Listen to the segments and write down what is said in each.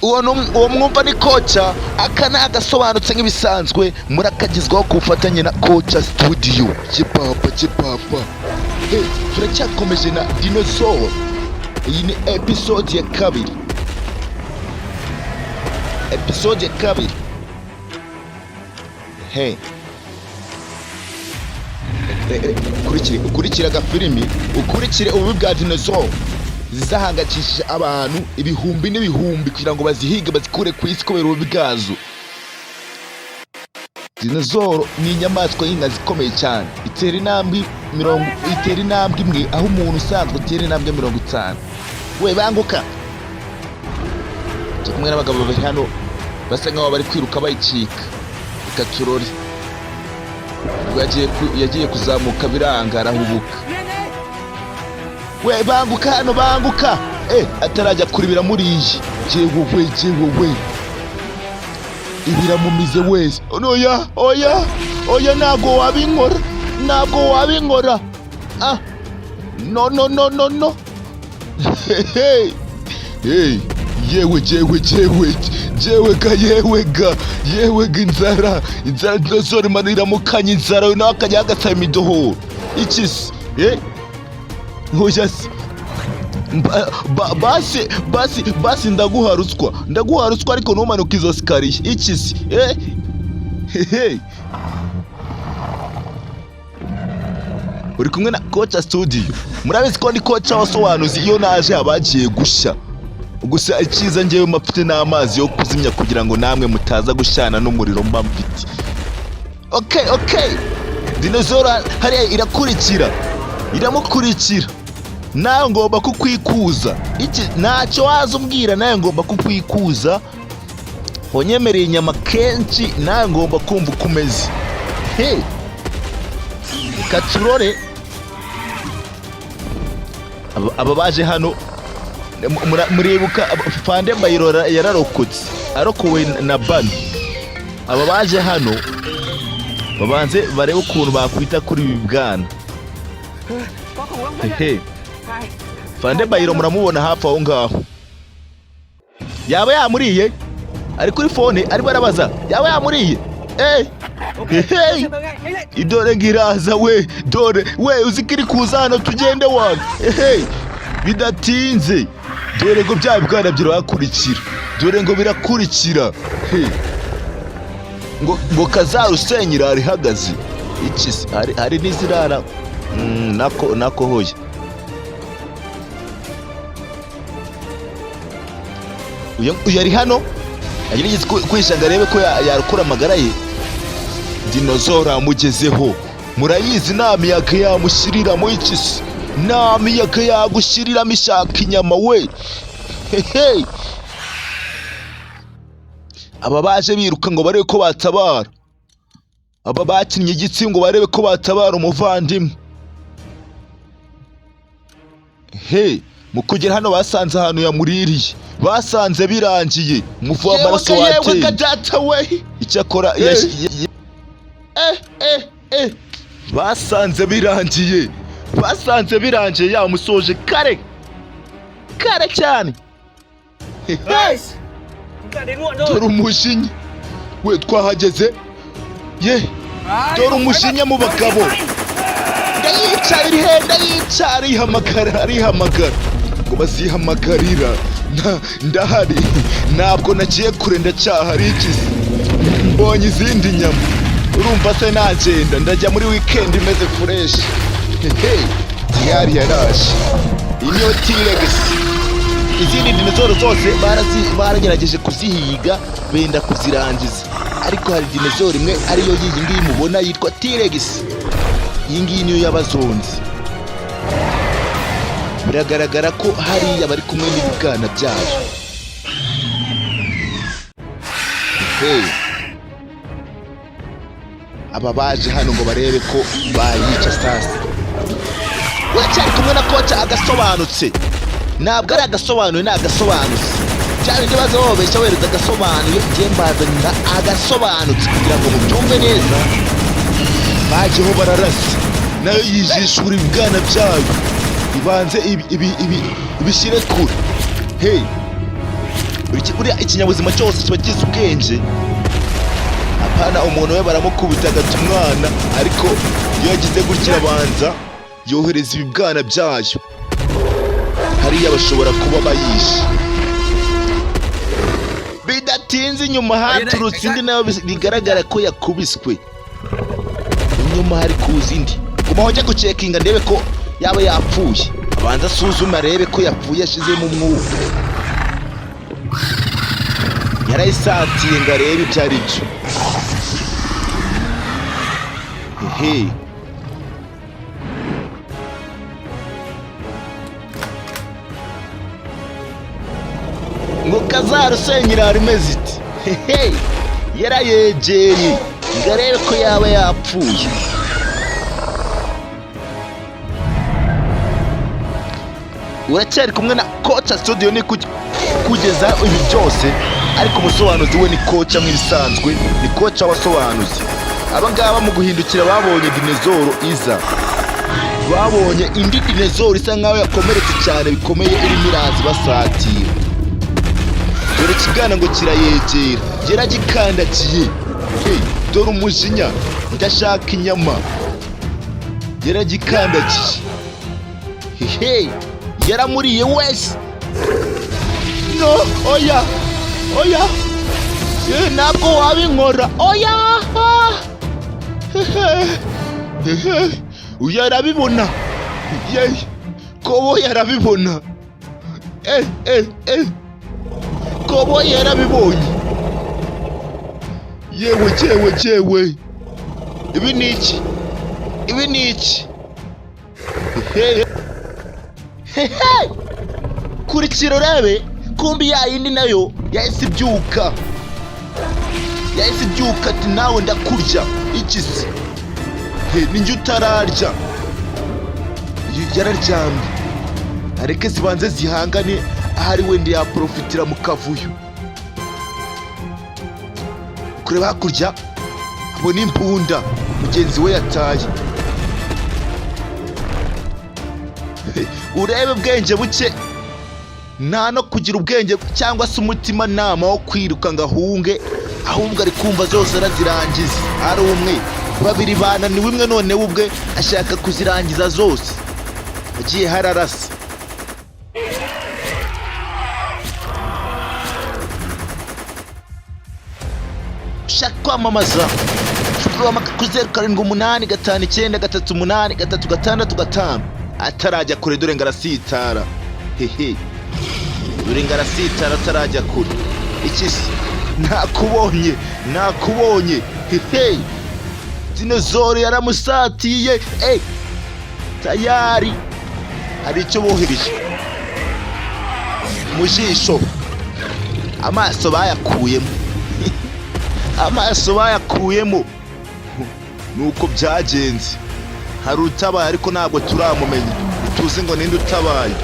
uwo mwumva ni koca, aka ni agasobanutse nk'ibisanzwe murakagizwaho ku bufatanye na koca studio. Kipapa turacyakomeje na Dinosaur. Iyi ni episode ya kabiri. Ukurikire agafilimi, ukurikire ububi bwa Dinosaur zizahangakishije abantu ibihumbi n'ibihumbi kugira ngo bazihige bazikure ku isi kubera ububi bwazo. Dinosaur ni inyamaswa y'inkazi ikomeye cyane, itera intambwe imwe aho umuntu usanzwe utera intambwe 50. We banguka, turi kumwe n'abagabo babiri hano basa nkaho bari kwiruka bayicika. Reka turore. Yagiye kuzamuka biranga arahubuka. We banguka hano, banguka. Atarajya kuribira muri iyi. Jewe ibiramumize wese. Oya ntago wabinkora. No. Hey, yewega inzara Dinosaur manira mukanya inzara nawe akajya agatsa imidoho. Ikisi hojasi basi ndaguha ruswa ariko ntumanuka izo sikariye. Ikisi uri kumwe na koca studio. Murabizi ko ni koca wasobanuzi iyo naje abagiye gushya. Gusa ikiza ngewe mafite n'amazi yo kuzimya kugira ngo namwe mutaza gushyana n'umuriro mba mfite. Okay. Dinosaur hariya iramukurikira. Nawe ngomba kukwikuza. Ntacyo waza umbwira, nawe ngomba kukwikuza. Wanyemereye inyama kenshi, nawe ngomba kumva ukomeze. Katurore. Aba baje hano muribuka Fande Bayirora yararokotse, arokowe na Bani. Aba baje hano babanze barebe ukuntu bakwita kuri ibi bwana. Fande Bayiro muramubona hafi aho ngaho. Yaba yamuriye ari kuri phone ari barabaza yaba yamuriye. Idore ngiraza dore uzikiri kuza hano tugende wana. Bidatinze dore ngo bya bwana birakurikira. Dore ngo birakurikira. Ngo kazarusenyira ari hagaze. Ikisi hari n'izirara. Nako hoya. Uyu ari hano agiriye kwishanga arebe ko yarukura amagara ye. Dinosaur amugezeho. Murayizi namiyaga yamushiriramo. Ikisi namiyaga yagushiriramo ishaka inyama we. Aba baje biruka ngo barebe ko batabara. Aba bakinnye igitsi ngo barebe ko batabara umuvandimwe. Mu kugera hano basanze ahantu yamuririye. Basanze birangiye. Umuvu w'amaraso wateye. Icyakora basanze birangiye yamusoje kare cyane. Dore umujinya we twahageze. Dore umujinya mu bagabo. Arihamagara ngo bazihamagarira. Ndahari ntabwo nagiye kure ndacyahari. Ikisi mbonye izindi nyama. Urumva se nagenda ndajya muri weekend imeze fresh. Tiyari yaraje. Iyo T-Rex izindi Dinosaur zose baragerageje kuzihiga benda kuzirangiza, ariko hari Dinosaur imwe ariyo yiyi ngiyi mubona yitwa T-Rex. Iyi ngiyi niyo yabazonze. Biragaragara ko hariya bari kumwe n'ibibwana byayo. Aba baje hano ngo barebe ko bayica sasa. Wacyari kumwe na koca agasobanutse. Ntabwo ari agasobanuye, ni agasobanutse. Cyane ikibazo wabeshya wereza agasobanuye, ngiye mbazanira agasobanutse kugira ngo mubyumve neza. Bajeho bararasa nayo yijishura ibibwana byayo. Ibanze ibishyire kure. buriya ikinyabuzima cyose kiba kizi ubwenge. Apana umuntu we baramukubita agata umwana, ariko iyo yagize gutya abanza yohereza ibibwana byayo. Hariya bashobora kuba bayishe. Bidatinze inyuma haturutse indi nayo bigaragara ko yakubiswe. Inyuma hari kuza indi. Gumaho njya gucekinga ndebe ko yaba yapfuye. Abanza asuzuma arebe ko yapfuye yashizemo umwuka. Yarayisatiye ngo arebe ibyo ari byo. Hehe. Ngo kazarusenyera rimeze iti. Hehe. Yarayegeye ngo arebe ko yaba yapfuye. Uracyari kumwe na KOCA Studio ni kugeza ibi byose, ariko umusobanuzi we ni KOCA nk'ibisanzwe, ni KOCA wasobanuzi. Abangaba mu guhindukira babonye dinosaur iza, babonye indi dinosaur isa nkaho yakomeretse cyane bikomeye irimo irazi basatira. Dore kigana ngo kirayegera, yaragikandagiye. Hey, dore umujinya, ndashaka inyama. Yaragikandagiye. Hey, yaramuriye wese. No, oya, oya. Ntabwo wabinkora. Oya. Uyu arabibona. Kobo yarabibona. Kobo yarabibonye. Yewe. Ibi ni iki? Kurikira urebe, kumbi ya yindi nayo yahise ibyuka. Ati nawe ndakurya. Iki se? Ninjye utararya. Yararyamye. Areke zibanze zihangane, ahari wenda yaprofitira mu kavuyo. Kureba hakurya, abona imbunda mugenzi we yataye. Urebe ubwenge buke, nta no kugira ubwenge cyangwa se umutima nama wo kwiruka ngo ahunge, ahubwo ari kumva zose arazirangiza. Ari umwe, babiri bananiwe, imwe none ubwe ashaka kuzirangiza zose. Agiye hararasa. Ushaka kwamamaza, ku 0785938335 atarajya kure. Dore ngarasitara. Hehe. Dore ngarasitara atarajya kure. Iki se? Nakubonye. Hehe. Dinosaur yaramusatiye. Tayari. Hari icyo bohereje mu jisho. Amaso bayakuyemo. Nuko byagenze. Hari utabaye ariko ntabwo turamumenya. Tuzi ngo ninde utabaye.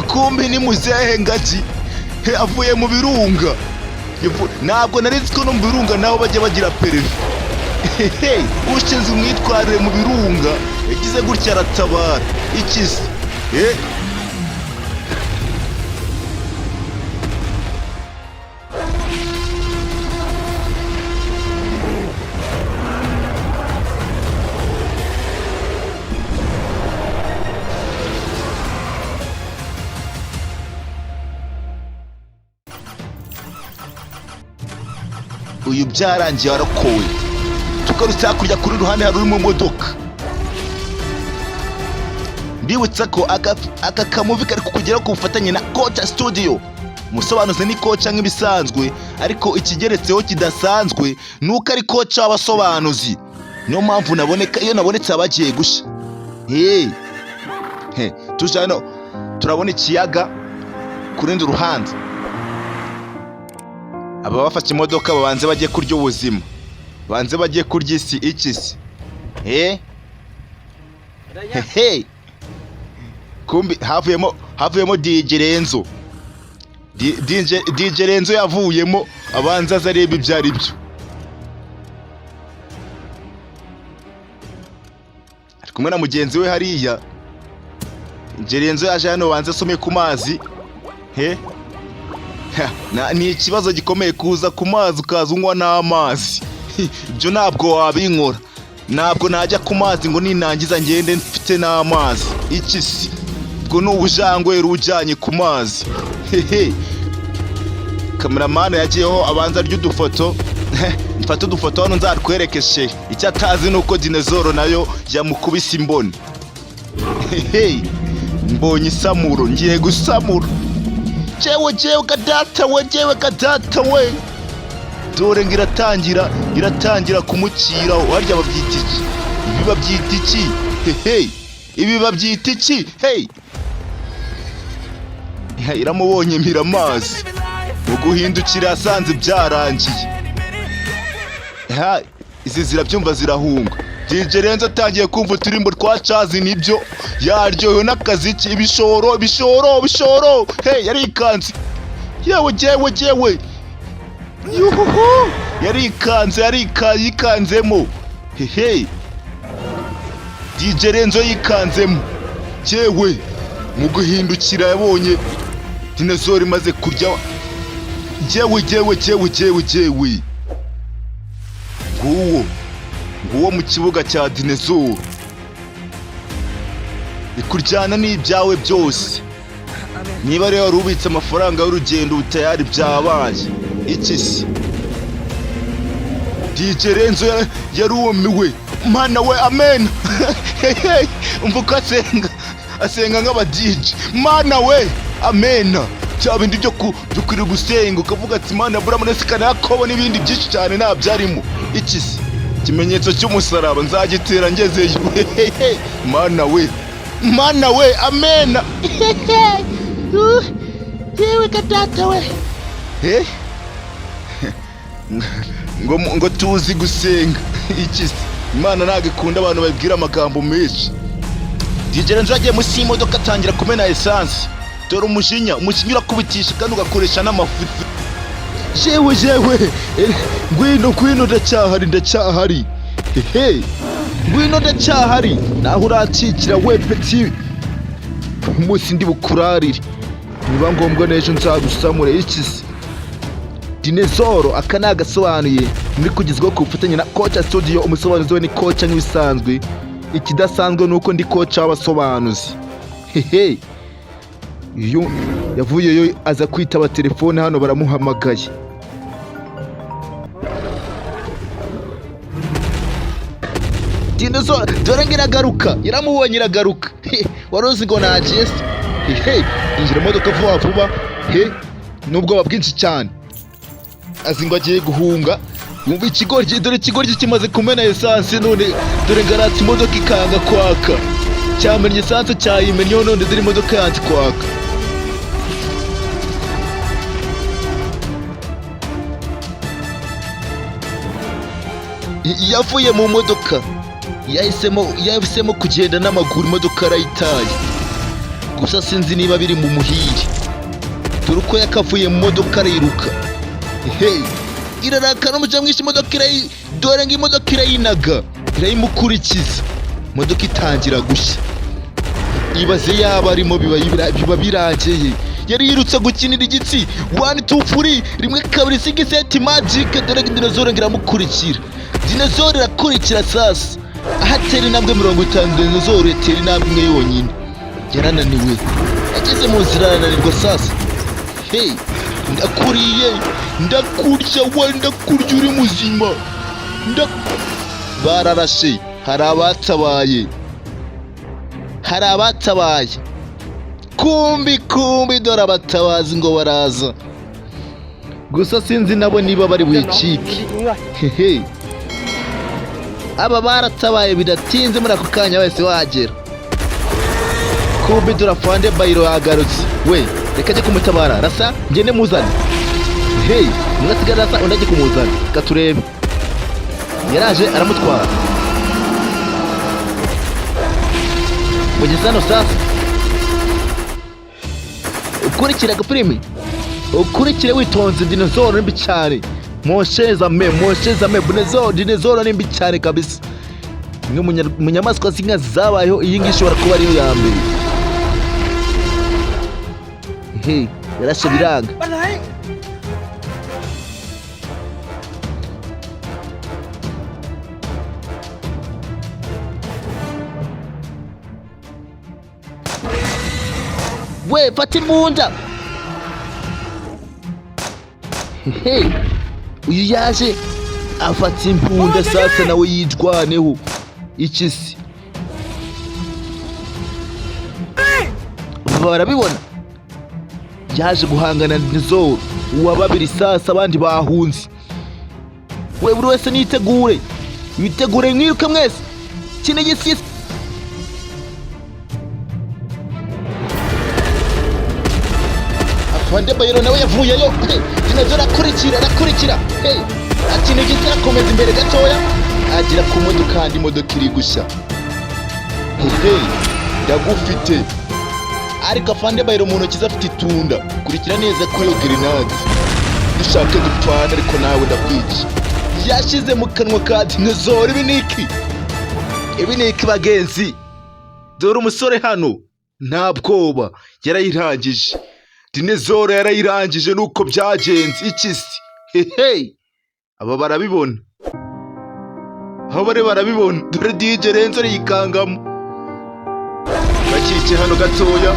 Kumbi ni muzehe Ngagi. Avuye mu birunga. Ntabwo narinzi ko no mu birunga naho bajya bagira pereve. Ushinzwe umwitwarire mu birunga yagize gutya aratabara. Iki se? Uyu byarangiye warakowe. Tugarutse hakurya kuri ruhande hari urimo modoka. Mbibutsa ko aka kamuvi kari kukugera ku bufatanye na KOCA Studio. Umusobanuzi ni KOCA nk'ibisanzwe, ariko ikigeretseho kidasanzwe nuko ari KOCA w'abasobanuzi. Niyo mpamvu iyo nabonetse abagiye gushya. Tujano turabona ikiyaga kurundi ruhande. Aba bafashe imodoka babanze bagiye kurya ubuzima. Banze bagiye kurya isi. Iki se? Kumbi havuyemo DJ Renzo. DJ Renzo yavuyemo, abanza azareba ibyo ari byo. Ari kumwe na mugenzi we hariya. DJ Renzo yaje hano banze asome ku mazi. Ni ikibazo gikomeye kuza ku mazi ukaza unywa n'amazi. Ibyo ntabwo wabinkora. Ntabwo najya ku mazi ngo ninangiza ngende mfite n'amazi. Iki si ubwo ni ubujangwe rujyanye ku mazi. Kameramani yagiyeho abanza ry'udufoto. Mfata udufoto hano nzatwerekeshe. Icyo atazi nuko Dinosaur nayo yamukubise imboni. Mbonye isamuro, ngiye gusamura. Jewe kadata we. Dore iratangira kumucira. Warya babyita iki? Ibi babyita iki? Ibi babyita iki? Iramubonye mpira amazi. Uguhindukira yasanze byarangiye. Izi zirabyumva zirahunga. DJ Renzo atangiye kumva uturimbo twa Chazi nibyo. Yaryohewe n'akazi ki ibishoro. Yarikanze. Yewe. Yuhuhu. Yikanzemo. DJ Renzo yikanzemo. Yewe. Mu guhindukira yabonye Dinosaur imaze kurya. Jewe. Nguwo mu kibuga cya Dinosaur. Ikuryana n'ibyawe byose. Niba rero warubitse amafaranga y'urugendo utayari byabaye. Iki si? DJ Renzo yarumiwe. Mana we, amen. Umvuka asenga nk'aba DJ. Mana we, amen. Cya bindi byo kuri gusenga ukavuga ati Mana buramunesikana Yakobo n'ibindi byinshi cyane nabyarimo. Iki si? Ikimenyetso cy'umusaraba nzagitera ngezeyo. Mana we, amen. Yewe kadata we. Ngo tuzi gusenga. Iki si? Imana ntabwo ikunda abantu babwira amagambo menshi. DJ Renzo yagiye munsi y'imodoka atangira kumena essence. Dore umujinya urakubitisha kandi ugakoresha n'amafuti. Jewe. Ngwino ndacyahari. Ngwino ndacyahari. Naho uracikira we peti. Umunsi ndi bukurarire. Niba ngombwa n'ejo nzagusamure. Iki se? Dinosaur aka nagasobanuye muri kugizwe ku bufatanye na KOCA Studio. Umusobanuzi we ni KOCA nk'ibisanzwe. Ikidasanzwe nuko ndi KOCA w'abasobanuzi. Yavuyeyo aza kwitaba telefone hano baramuhamagaye. Dinosaur dore ngiragaruka. Yaramubonye iragaruka. Warozi ngo nagiye se. Injira modoka vuba. Nubwo bwinshi cyane. Azi ngo agiye guhunga. Yumva ikigoryi kimaze kumena essence none dore ngaratse imodoka ikanga kwaka. Cyamenye essence cyayimennye none dore imodoka yanze kwaka. Yavuye mu modoka. Yahisemo kugenda n'amaguru, imodoka arayitaye. Gusa sinzi niba biri mu muhiri. Dore uko yakavuye mu modoka ariruka. Irarakara umuja mwinshi imodoka dore ngo imodoka irayinaga. Irayimukurikiza. Imodoka itangira gushya. Ibaze yaba arimo biba birangeye. Yari yirutse gukinira igitsi. 1 2 3 rimwe kabiri 6 7 magic. Dore Dinosaur ngiramukurikira. Dinosaur irakurikira sasa. Ahatera intambwe 50. Dinosaur yatera intambwe imwe yonyine. Yarananiwe. Ageze mu nzira arananirwa sasa. Ndakuriye. Ndakurya uri muzima. Bararashe. Hari abatabaye. Kumbi dore abatabazi ngo baraza. Gusa sinzi nabo niba bari bwicike. Aba baratabaye bidatinze muri ako kanya wese wagera. Kumbi dore afande bayiro yagarutse. We reka ajye kumutabara. Rasa ngende muzane. Mwasigara rasa undi ajye kumuzana. Katurebe. Yaraje aramutwara. Mugeze hano sasa. Ukurikira agapirimi. Ukurikire witonze. Dinosaur mbi cyane. Monsheza me Dinosaur ni mbi cyane kabisa. Mu nyamaswa zinka zabayeho iyi ngiyi ishobora kuba ariyo ya mbere. Yarashe biranga. we fata imbunda. Hey, uyu yaje afata imbunda sasa nawe yijwaneho. Ikisi barabibona, yaje guhangana na Dinosaur uwa babiri sasa abandi bahunze. We buri wese nitegure, witegure mwiruke mwese. Kine gisisi Afande Bayero nawe yavuyeyo. Dinosaur arakurikira. Hey, ati nigeze akomeza imbere gatoya agira ku modoka kandi imodoka iri gushya. Hey, ndagufite. Ariko Afande Bayero mu ntoki afite itunda. Kurikira neza ko yo grenade. Dushake dupfana ariko nawe ndakwica. Yashize mu kanwa ka Dinosaur. Ibi niki bagenzi. Dore umusore hano nta bwoba yarayirangije. Dinosaur yarayirangije nuko byagenze. Ikisi hey, aba barabibona. Barabibona. Dore DJ Renzo yikangamo. Bakike hano gatoya.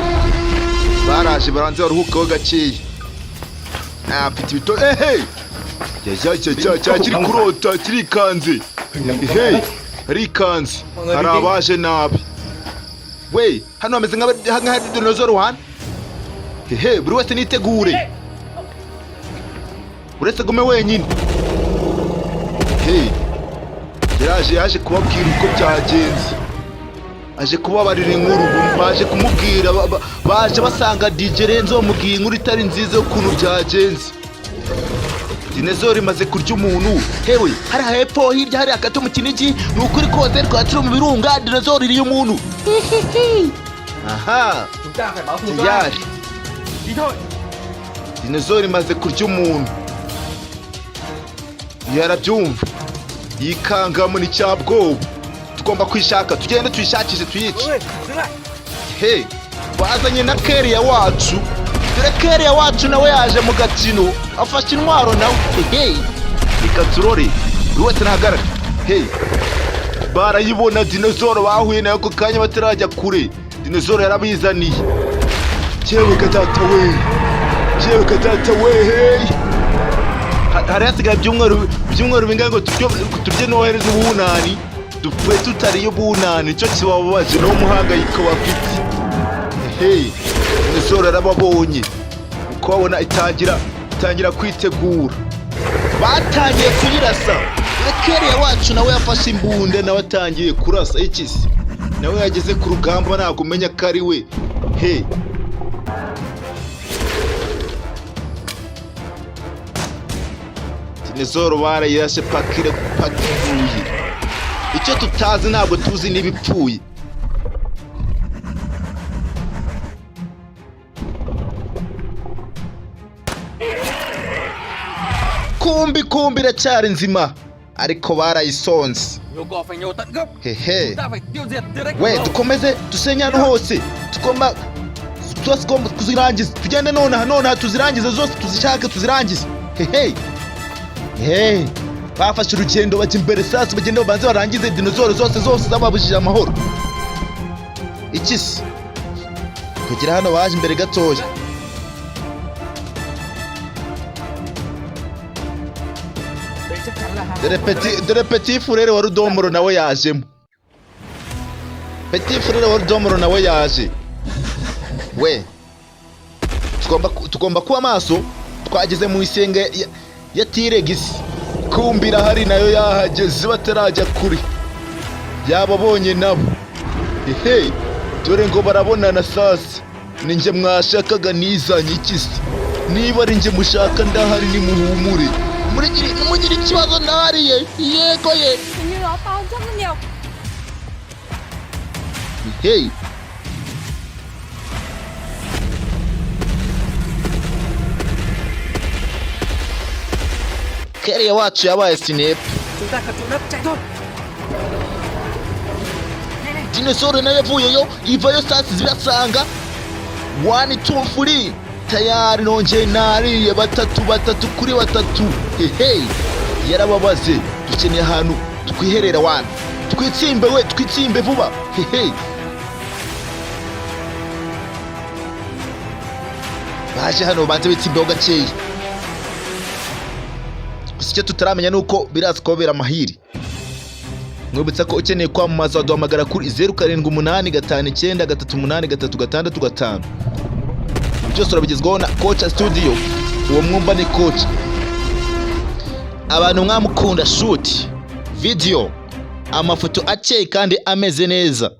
Baraje baranze baruhukaho gakeya. Afite ibito. Hey, kiri kurota kirikanze. Hey, rikanze. Hari abaje nabi. We, hano hameze nka Dinosaur one. Hey, buri wese nitegure. Uretse gume wenyine. Hey, yaje kubabwira uko byagenze. Aje kubabarira inkuru, baje kumubwira, baje basanga DJ Renzo bamubwiye inkuru itari nziza y'ukuntu byagenze. Dinosaur imaze kurya umuntu. Hewe, hari hepfo hirya hari akato mu Kinigi, nukuri koze twacira mu birunga Dinosaur iriye umuntu. Aha, yari Dinosaur imaze kurya umuntu. Yarabyumva yikangamo n'icyabwoba. Tugomba kwishaka, tugende tuyishakishe tuyice. Hey, bazanye na Keria wacu. Dore Keria wacu nawe yaje mu gakino afashe intwaro nawe. Hey, ikaturore buri wese nahagarara. Hey, barayibona Dinosaur bahuye nayo ko kanya batarajya kure. Dinosaur yarabizaniye. Jewe kadata we. Hey, hari hasigaye byumweru bingahe ngo turye nohereza ubunani. Dupfuye tutariyo bunani. Cyo kibabaje no muhangayiko bafite. Hey, Dinosaur yarababonye. Uko babona itangira kwitegura. Batangiye kuyirasa. Keria wacu nawe yafashe imbunda nawe atangiye kurasa. Ikisi nawe yageze ku rugamba ntabwo umenya ko ari we. Hey, Dinosaur barayirashe pakire pakivuye. Icyo tutazi ntabwo tuzi n'ibipfuye. Kumbi iracyari nzima ariko barayisonze. Hehe, we dukomeze dusenye hano hose. Tugomba kuzirangiza. Tugende nonaha tuzirangize zose, tuzishake tuzirangize. Hey, bafashe urugendo bajya imbere sasa bagende babanze barangize Dinosaur zose zababujije amahoro. Ikisi kugira hano baje imbere gatoya. Dore petit frere wa Rudomoro nawe yajemo. Petit frere wa Rudomoro nawe yaje. We, tugomba kuba maso. Twageze mu isenge ya Tiregisi. Kumbira hari nayo yahageze batarajya kuri. Yababonye nabo. Hey, dore ngo barabonana sasa. Ninjye mwashakaga nizanye. Ikisi niba ari njye mushaka ndahari nimuhumure. Mugire ikibazo ndahariye. Yego ye. Hey, Keria wacu yabaye Snap. Dinosaur nayo yavuyeyo ivayo sasa zirasanga 1 2 3 tayari nongeye nariye batatu kuri batatu. Hey, yarababaze. Dukeneye ahantu twiherera wana. Twitsimbe vuba. Hey, baje hano banze bitsimbeho gakeya. Gusa icyo tutaramenya nuko biraza kubera amahiri. Mwibutsa ko ukeneye kwamamaza waduhamagara kuri 0785938365. Byose urabigezwaho na KOCA Studio. Uwo mwumva ni KOCA. Abantu mwamukunda shoot video, amafoto akeye kandi ameze neza,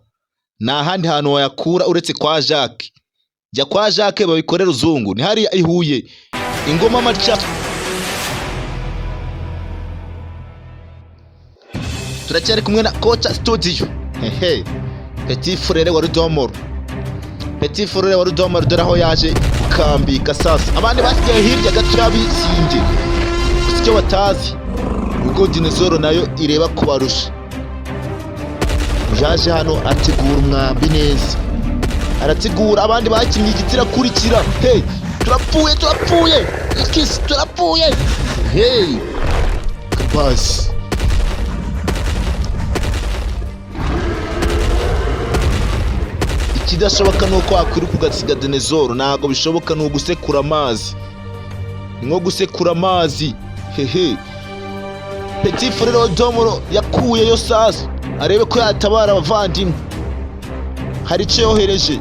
nta handi hantu wayakura uretse kwa Jacques. Jya kwa Jacques babikorera uzungu, ni hariya i Huye, Ingoma Maca. Turacyari kumwe na KOCA Studio. Petit frere wa Rudomoro. Petit frere wa Rudomoro dore aho yaje kukambika sasa. Abandi basigaye hirya gato yabisinge. Gusa icyo batazi ubwo Dinosaur nayo ireba kubarusha. Yaje hano ategura umwambi neza. Arategura abandi bakinnye igitira kurikira. Turapfuye. Ikisi turapfuye. Kapasi. Ikidashoboka nuko wakwiruka ugasiga Dinosaur, ntago bishoboka, ni ugusekura amazi. Ni nko gusekura amazi. Petit frere wa Domoro yakuyeyo sasa arebe ko yatabara abavandimwe. Hari icyo yohereje.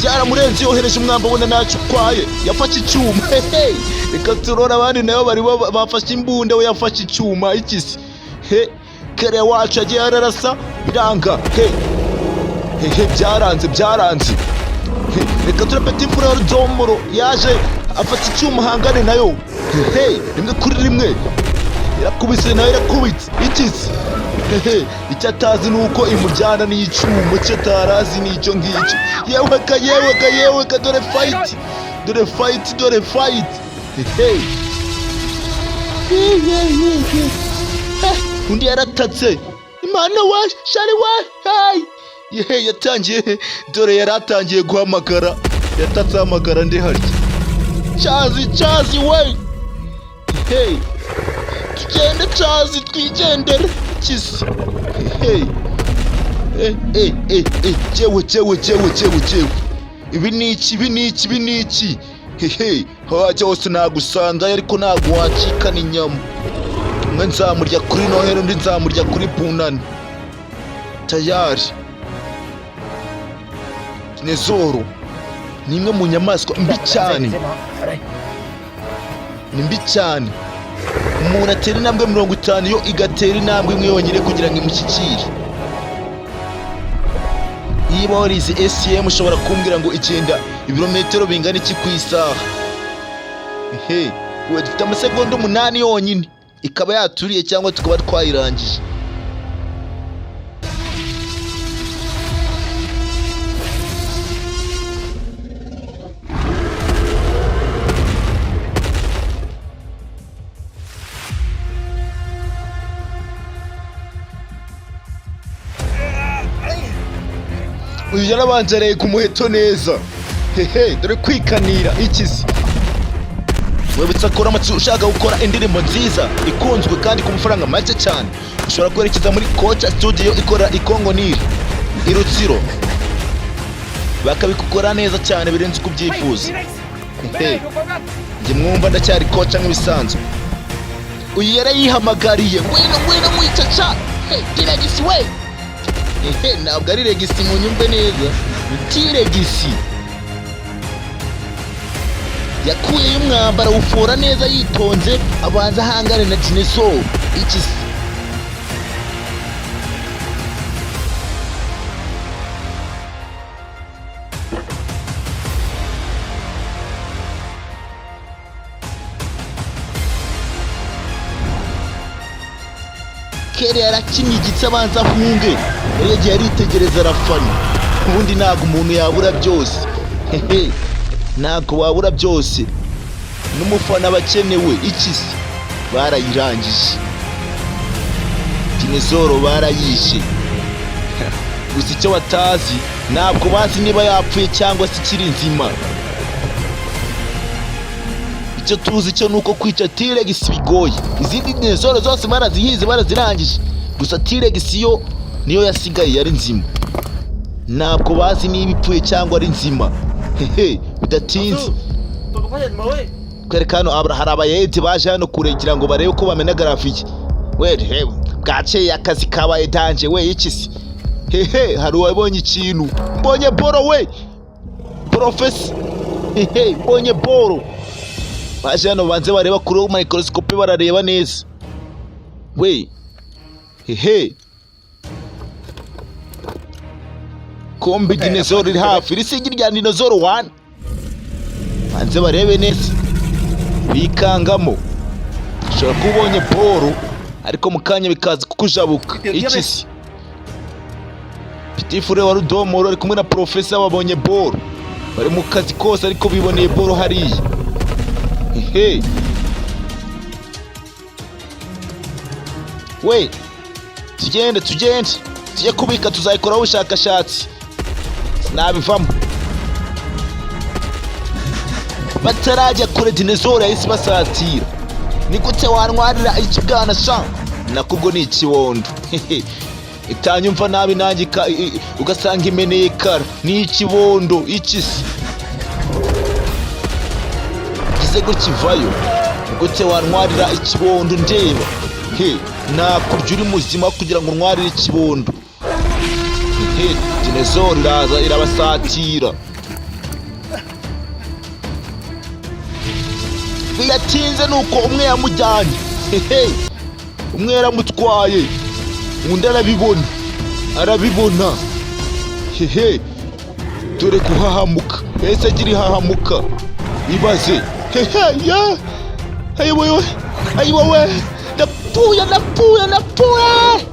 Byaramurenze yohereje umwamba abona ntacyo ukwaye, yafashe icyuma. Reka turora abandi nayo bari bafashe imbunda, we yafashe icyuma. Ikisi kare wacu yagiye ararasa biranga. Byaranze. Reka ture Petit frere wa Rudomoro yaje afata icyuma hangane nayo. Rimwe kuri rimwe irakubise nayo irakubitse. Ikisi icyo atazi nuko imujyana n'icyuma, icyo atarazi nicyo ngicyo. Yewe ka dore fight. Undi yaratatse. Imana wa shari wa. Yatangiye dore yaratangiye guhamagara. Yatatse hamagara ndi harya. Chazi we. Tugende Chazi twigendere. Kisi. Jewe. Ibi ni iki? Hajya hose nagusanga ariko ntago wacika n'inyama. Umwe nzamurya kuri Noheri, undi nzamurya kuri Bunani. Tayari. Dinosaur ni imwe mu nyamaswa mbi cyane. Ni mbi cyane. Umuntu atera intambwe 50 yo igatera intambwe imwe yonyine kugira ngo imushyikire. Niba warize SCM ushobora kumbwira ngo igenda ibirometero bingana iki ku isaha? We dufite amasegonda 8 yonyine ikaba yaturiye cyangwa tukaba twayirangije. Uyu yarabanjereye ku muheto neza. Dore kwikanira ikisi. Webutsa ko uramutse ushaka gukora indirimbo nziza ikunzwe kandi ku mafaranga make cyane, ushobora kwerekeza muri KOCA Studio ikora ikongo niri irutsiro, bakabikukora neza cyane birenze uko ubyifuza. Njye mwumva ndacyari KOCA nk'ibisanzwe. Uyu yarayihamagariye. Ngwino mwicaca. Diregisi we. Ntabwo ari regisi mu nyumve neza. Tiregisi yakuyeyo umwambaro awufora neza yitonze, abanza ahangane na Dinosaur. Ikisi Kere yarakinnye igitsi abanza ahunge, yari yagiye aritegereza arafana. Ubundi ntabwo umuntu yabura byose. ntabwo wabura byose, n'umufana abakenewe. Iki se barayirangije, Dinosaur barayishe. Gusa icyo batazi, ntabwo bazi niba yapfuye cyangwa se ikiri nzima. Icyo tuzi cyo nuko kwica T-Rex bigoye, izindi Dinosaur zose barazihize barazirangije, gusa T-Rex yo niyo yasigaye yari nzima. Ntabwo bazi niba ipfuye cyangwa ari nzima. Bidatinze kwereka hano hari abayede baje hano kuregira ngo barebe ko bamena garafiye. Bwakeye akazi kabaye danje we. Iki se hari uwabonye ikintu. Mbonye boro we Profesa. Mbonye boro. Baje hano banze bareba kuri microscope barareba neza we. Kombi Dinosaur iri hafi, risigi rya Dinosaur 1. Banze barebe neza bikangamo. Ushobora kuba ubonye boro ariko mu kanya bikaza kukujabuka. Iki se Petit Frere wa Rudomoro ari kumwe na Profesa babonye boro, bari mu kazi kose ariko biboneye boro hariya. We tugende tujye kubika, tuzayikoraho ubushakashatsi nabivamo. Batarajya kure Dinosaur yahise basatira. Ni gute wantwarira ikibwana sha? Nakubwo ni ikibondo. Itanyumva nabi nanjye ugasanga imeneye kara. Ni ikibondo. Iki se gize gukivayo. Ni gute wantwarira ikibondo ndeba? Nakurya uri muzima kugira ngo ntwarire ikibondo. Dinosaur iraza irabasatira. Biyatinze nuko umwe yamujyanye. Umwe yaramutwaye, undi arabibona. Dore kuhahamuka. Ese agira ihahamuka ibaze. Ayiwowe napfuye.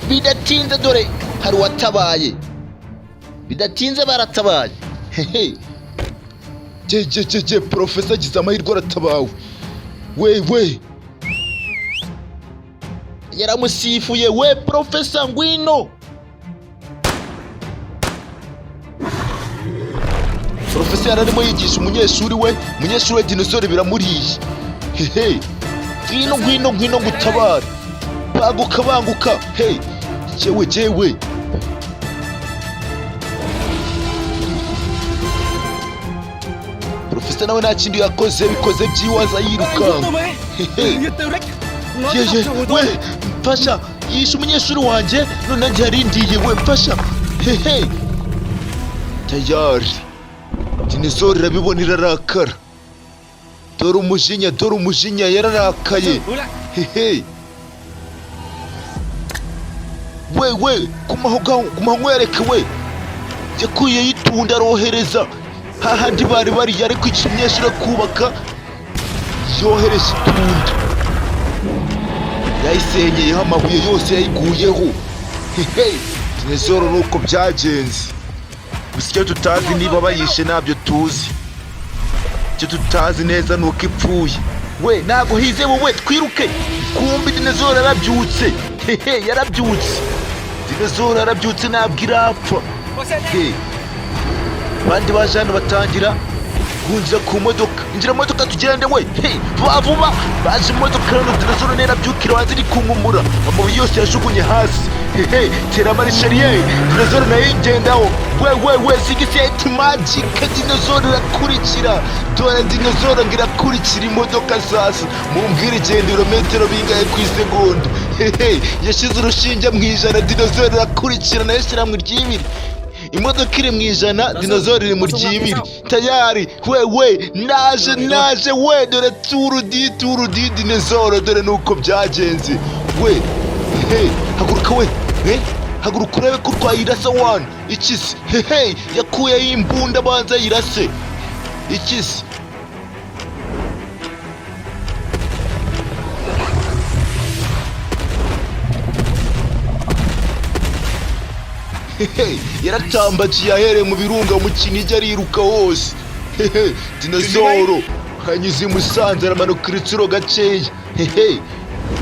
Bidatinze dore hari uwatabaye. Bidatinze baratabaye. Profesa agize amahirwe aratabawe. We yaramusifuye we. Profesa ngwino. Profesa yararimo yigisha umunyeshuri we Dinosaur biramuriye. Ngwino ngutabara. Banguka. Jewe. Profesa nawe nta kindi yakoze, bikoze byiwaza yirukanka. We mfasha, yishe umunyeshuri wanjye none njye yarindiye we. Mfasha. Tayari Dinosaur irabibona irarakara. Dore umujinya yararakaye. We kumaho nkwereke we. Yakuye yitunda arohereza hahandi bari yari kwica umunyeshuri kubaka. Yohereje itunda yayisenyeyeho amabuye yose yayiguyeho. Dinosaur nuko byagenze. Gusa icyo tutazi niba bayishe ntabyo tuzi. Icyo tutazi neza nuko ipfuye. We ntabwo hize wowe twiruke. Kumbi Dinosaur yarabyutse. Yarabyutse. Dinosaur yarabyutse ntabwo irapfa. Bandi baje hano batangira kunjira ku modoka. Injira mu modoka tugende we. Vuba baje mu modoka hano. Dinosaur nerabyukira wanze iri kunkumura. Amabuye yose yajugunye hasi. Tera marishariye. Dinosaur nayo igendaho. We sigisi magic. Dinosaur irakurikira. Dore Dinosaur ngirakurikira imodoka sasa. Mumbwire igenda ibirometero bingahe ku isegonda. Yashize urushinge mu ijana. Dinosaur irakurikira nayo shyira mu ry'ibiri. Imodoka iri mu ijana, Dinosaur iri mu ry'ibiri. Tayari we naje we. Dore turudi Dinosaur. Dore nuko byagenze we. Haguruka we. Haguruka urebe ko twayirasa wana. Iki se yakuyeho imbunda banza yirase. Iki se yaratambagiye ahereye mu birunga mu Kinigi ariruka hose. Dinosaur hanyuze i Musanze aramanuka Rutsiro gakeya.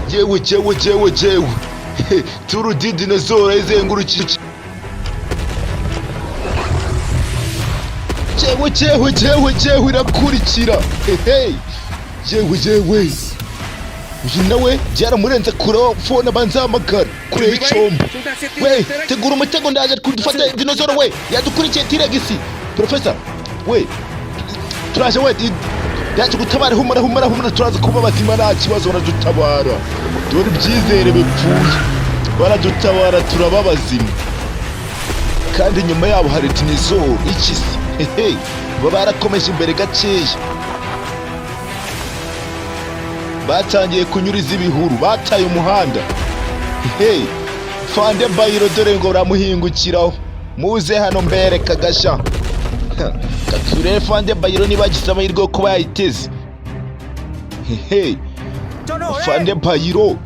Jewe Turu di Dinosaur izengurukije. Jewe irakurikira. Jewe uyu nawe byaramurenze kure fone abanzahamagara kure y'icombo. We tegura umutego ndaje kudufata Dinosaur we yadukurikiye tiragisi. Professor we turaje we yaje gutabara humura turaza kuba bazima nta kibazo baradutabara. Dore ibyizere bipfuye baradutabara turaba bazima. Kandi nyuma yabo hari Dinosaur ikisi. Barakomeje imbere gakeya. Batangiye kunyuriza ibihuru bataye umuhanda. Fande bayiro dore ngo ramuhingukiraho. Muze hano mbereka gasha. Kature Fande bayiro niba gisaba amahirwe yo kuba yayiteze. Fande bayiro.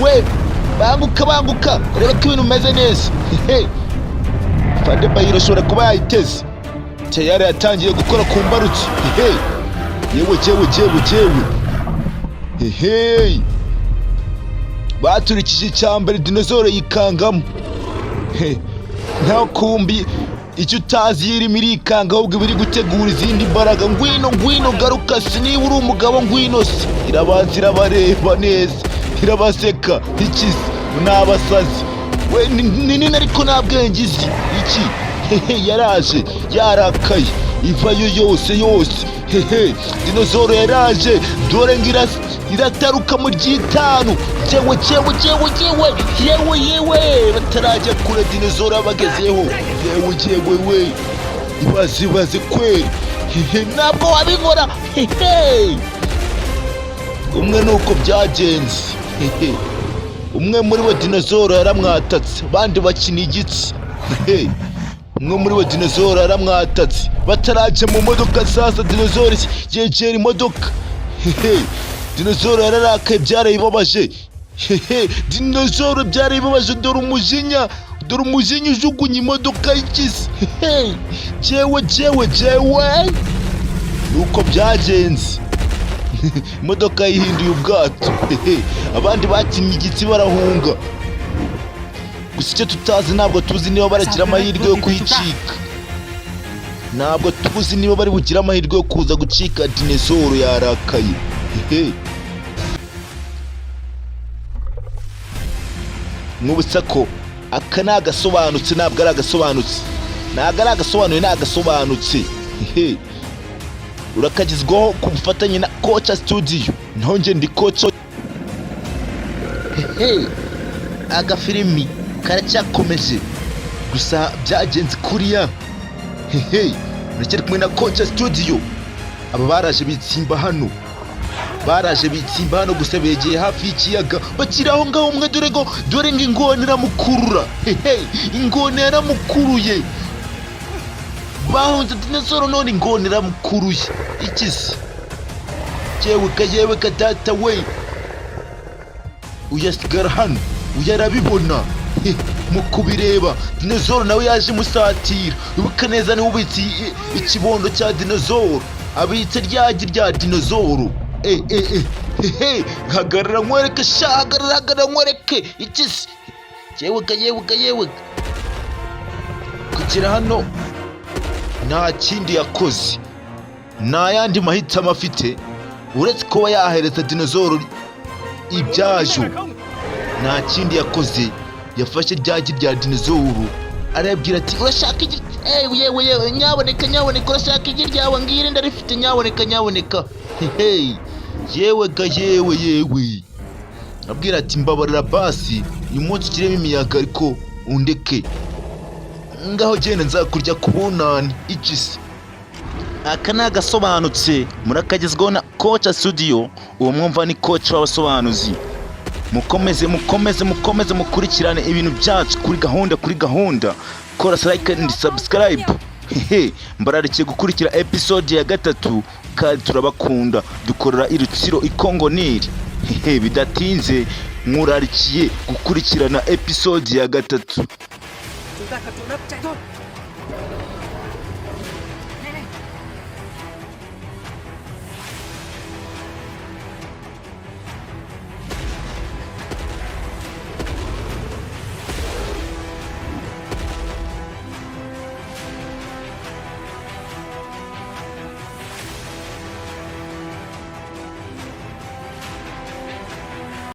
We banguka reba ko ibintu bimeze neza. Fande bayiro shobora kuba yayiteze. Tayari yatangiye gukora ku mbarutso. Yewe baturikije icyambere Dinosaur yikangamo. Nta kumbi icyo utazi yirimo irikanga ahubwo biri gutegura izindi mbaraga. Ngwino garuka niba uri umugabo ngwino se. Irabanza irabareba neza irabaseka ikizi n'abasazi. We nini ariko nta bwenge izi iki. Yaraje yarakaye ivayo yose. Dinosaur yaraje dore ngira irataruka mu ry'itanu. Yewe batarajya kure Dinosaur abagezeho. Yewe ibaze kweli. Ntabwo wabibona. Umwe nuko byagenze. Umwe muri bo Dinosaur yaramwatatse abandi bakina igitsi. Umwe muri bo Dinosaur yaramwatatse bataraje mu modoka. Sasa Dinosaur yegera imodoka. Dinosaur yararakaye byarayibabaje. Dinosaur byarayibabaje dore umujinya ujugunye imodoka y'ikisi. Jewe nuko byagenze. Imodoka yihinduye ubwato. Abandi bakinnye igitsi barahunga. Gusa icyo tutazi ntabwo tuzi niba baragira amahirwe yo kuyicika. Ntabwo tuzi niba bari bugira amahirwe yo kuza gucika Dinosaur yarakaye. Mwubutsa ko aka nagasobanutse ntabwo ari agasobanutse. Ntabwo ari agasobanuye nagasobanutse. Urakagizwaho ku bufatanye na KOCA Studio. Ntonge ndi KOCA. Agafilimi karacyakomeje gusa byagenze kuriya. Urakiri kumwe na KOCA Studio. Aba baraje bitsimba hano gusa begeye hafi y'ikiyaga bakiraho ngaho. Umwe dore ngo ingona iramukurura. Ingona yaramukuruye. Bahunze Dinosaur none ingona iramukuruye ikisi. Yewe ka data we uyasigara hano uyarabibona. Mu kubireba Dinosaur nawe yaje musatira. Wibuka neza niwe ubitse ikibondo cya Dinosaur abitse ryagi rya Dinosaur. Hagarara nkwereke hagarara nkwereke ikisi. Yewe kugera hano nta kindi yakoze. Nta yandi mahitamo afite uretse kuba yahereza Dinosaur ibyajo. Nta kindi yakoze. Yafashe ryagi rya Dinosaur arabwira ati urashaka iki? Yewe nyaboneka urashaka iki ryawe ngire ndarifite nyaboneka. Yewe abwira ati mbabarira basi uyu munsi kiremo imiyaga ariko undeke. Ngaho genda nzakurya kubunani ikisi. Aka nagasobanutse murakagezwaho na KOCA Studio. Uwo mwumva ni KOCA w'abasobanuzi. Mukomeze mukurikirane ibintu byacu kuri gahunda. Kora like and subscribe. Mbararikiye gukurikira episode ya 3 kandi turabakunda. Dukorera i Rutsiro i Kongo Nili. Bidatinze nkurarikiye gukurikirana episode ya 3. chúng ta cần chỗ nấp chạy thôi.